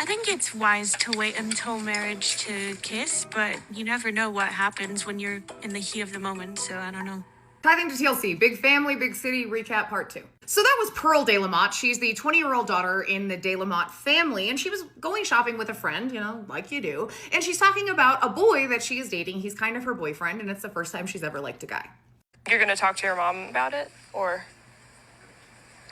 I think it's wise to wait until marriage to kiss, but you never know what happens when you're in the heat of the moment, so I don't know. Tithing to TLC, Big Family, Big City recap part 2. So that was Pearl DeLaMotte. She's the 20-year-old daughter in the DeLaMotte family, and she was going shopping with a friend, you know, like you do. And she's talking about a boy that she is dating. He's kind of her boyfriend, and it's the first time she's ever liked a guy. You're gonna talk to your mom about it, or?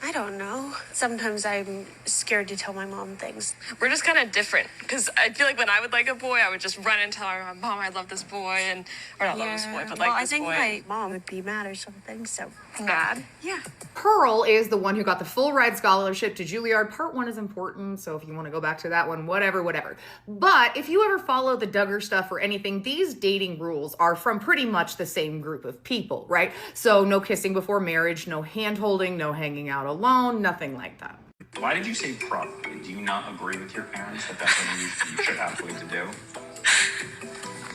I don't know. Sometimes I'm scared to tell my mom things. We're just kind of different, because I feel like when I would like a boy, I would just run and tell my mom I love this boy, or not love this boy, but like this boy. I think my mom would be mad or something, so. Mad? Yeah. Pearl is the one who got the full ride scholarship to Juilliard. Part 1 is important, so if you want to go back to that one, whatever. But if you ever follow the Duggar stuff or anything, these dating rules are from pretty much the same group of people, right? So no kissing before marriage, no hand-holding, no hanging out alone, nothing like that. Why did you say probably? Do you not agree with your parents that that's something you should absolutely do?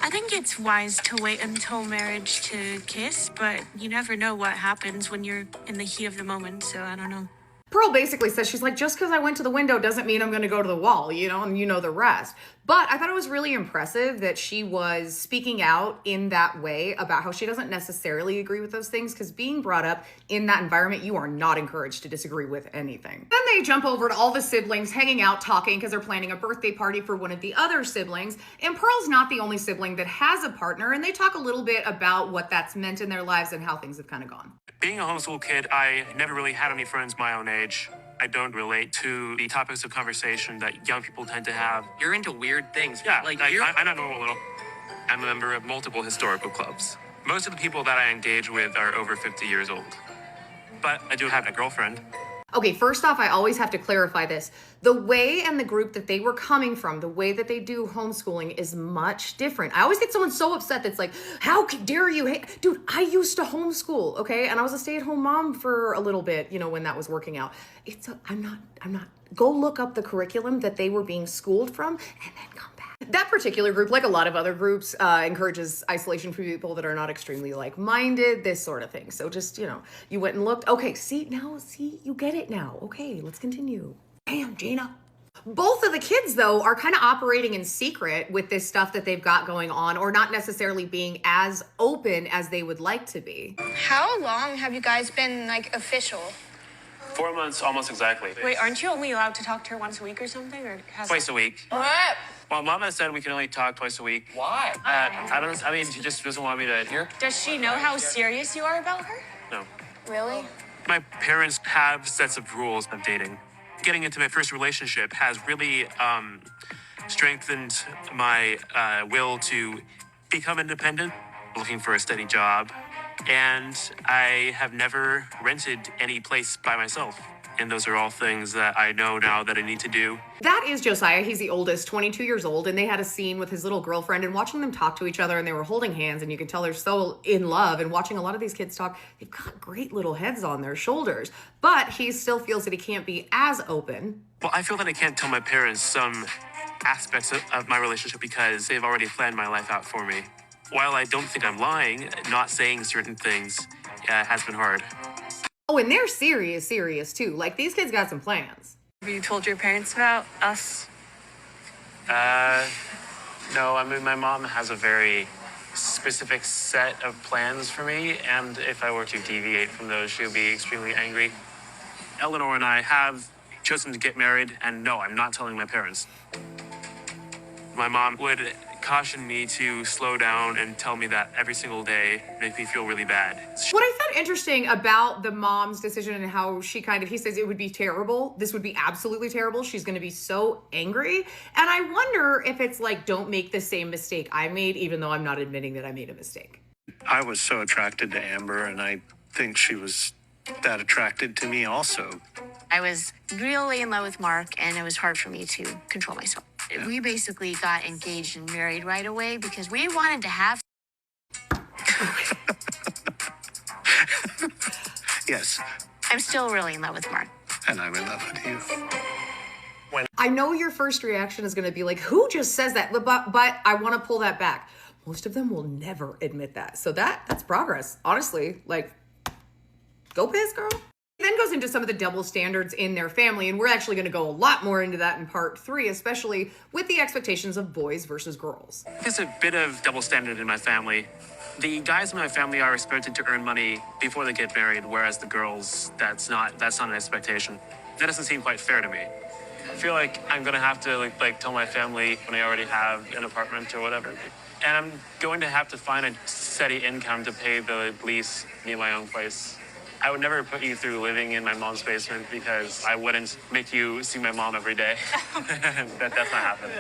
I think it's wise to wait until marriage to kiss, but you never know what happens when you're in the heat of the moment, so I don't know. Pearl basically says, she's like, just because I went to the window doesn't mean I'm going to go to the wall, you know, and you know the rest. But I thought it was really impressive that she was speaking out in that way about how she doesn't necessarily agree with those things, because being brought up in that environment, you are not encouraged to disagree with anything. Then they jump over to all the siblings hanging out, talking, because they're planning a birthday party for one of the other siblings. And Pearl's not the only sibling that has a partner, and they talk a little bit about what that's meant in their lives and how things have kind of gone. Being a homeschool kid, I never really had any friends my own age. I don't relate to the topics of conversation that young people tend to have. You're into weird things. Yeah, like I'm not normal at all. I'm a member of multiple historical clubs. Most of the people that I engage with are over 50 years old. But I do have a girlfriend. Okay, first off, I always have to clarify this. The way and the group that they were coming from, the way that they do homeschooling is much different. I always get someone so upset that's like, how dare you? Hey, dude, I used to homeschool, okay? And I was a stay-at-home mom for a little bit, you know, when that was working out. I'm not. Go look up the curriculum that they were being schooled from and then come back. That particular group, like a lot of other groups, encourages isolation for people that are not extremely like-minded, this sort of thing. So just, you know, you went and looked. Okay, see, you get it now. Okay, let's continue. Damn, Gina. Both of the kids, though, are kind of operating in secret with this stuff that they've got going on, or not necessarily being as open as they would like to be. How long have you guys been, like, official? 4 months, almost exactly. Wait, aren't you only allowed to talk to her once a week or something? Or Twice a week. What? Well, Mama said we can only talk twice a week. why? I mean, she just doesn't want me to hear. Does she know how serious you are about her? No. Really? My parents have sets of rules of dating. Getting into my first relationship has really strengthened my will to become independent, looking for a steady job, and I have never rented any place by myself. And those are all things that I know now that I need to do. That is Josiah. He's the oldest, 22 years old, and they had a scene with his little girlfriend, and watching them talk to each other, and they were holding hands, and you can tell they're so in love. And watching a lot of these kids talk, they've got great little heads on their shoulders. But he still feels that he can't be as open. Well, I feel that I can't tell my parents some aspects of my relationship because they've already planned my life out for me. While I don't think I'm lying, not saying certain things has been hard. Oh, and they're serious too. Like, these kids got some plans. Have you told your parents about us? No, I mean, my mom has a very specific set of plans for me, and if I were to deviate from those, she'll be extremely angry. Eleanor and I have chosen to get married, and no, I'm not telling my parents. My mom would caution me to slow down and tell me that every single day makes me feel really bad. What I found interesting about the mom's decision and how she he says it would be terrible. This would be absolutely terrible. She's going to be so angry. And I wonder if it's like, don't make the same mistake I made, even though I'm not admitting that I made a mistake. I was so attracted to Amber, and I think she was that attracted to me also. I was really in love with Mark, and it was hard for me to control myself. Yeah. We basically got engaged and married right away because we wanted to have. Yes. I'm still really in love with Mark. And I'm in love with you. I know your first reaction is going to be like, who just says that? But I want to pull that back. Most of them will never admit that. So that's progress. Honestly, like, go piss, girl. Then goes into some of the double standards in their family, and we're actually going to go a lot more into that in part 3, especially with the expectations of boys versus girls. There's a bit of double standard in my family. The guys in my family are expected to earn money before they get married, whereas the girls, that's not an expectation. That doesn't seem quite fair to me. I feel like I'm gonna have to like tell my family when I already have an apartment or whatever. And I'm going to have to find a steady income to pay the lease near my own place. I would never put you through living in my mom's basement because I wouldn't make you see my mom every day. That's not happening.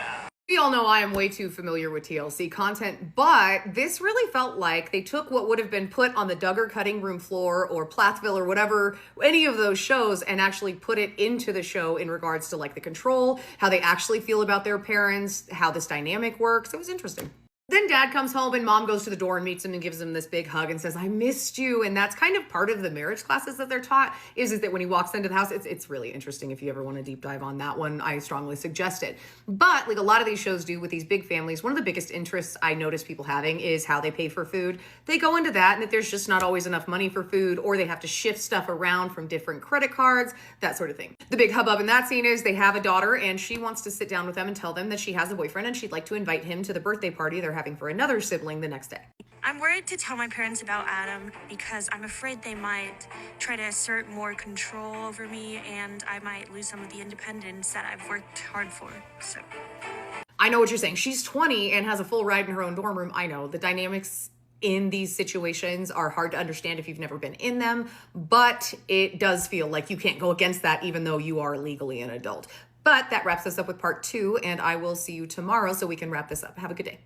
We all know I am way too familiar with TLC content, but this really felt like they took what would have been put on the Duggar cutting room floor or Plathville or whatever, any of those shows, and actually put it into the show in regards to like the control, how they actually feel about their parents, how this dynamic works. It was interesting. Then dad comes home and mom goes to the door and meets him and gives him this big hug and says, I missed you. And that's kind of part of the marriage classes that they're taught is that when he walks into the house, it's really interesting. If you ever want to deep dive on that one, I strongly suggest it. But like a lot of these shows do with these big families, one of the biggest interests I notice people having is how they pay for food. They go into that and that there's just not always enough money for food, or they have to shift stuff around from different credit cards, that sort of thing. The big hubbub in that scene is they have a daughter and she wants to sit down with them and tell them that she has a boyfriend and she'd like to invite him to the birthday party they're having for another sibling the next day. I'm worried to tell my parents about Adam because I'm afraid they might try to assert more control over me and I might lose some of the independence that I've worked hard for. So I know what you're saying. She's 20 and has a full ride in her own dorm room. I know the dynamics in these situations are hard to understand if you've never been in them, but it does feel like you can't go against that even though you are legally an adult. But that wraps us up with part 2, and I will see you tomorrow so we can wrap this up. Have a good day.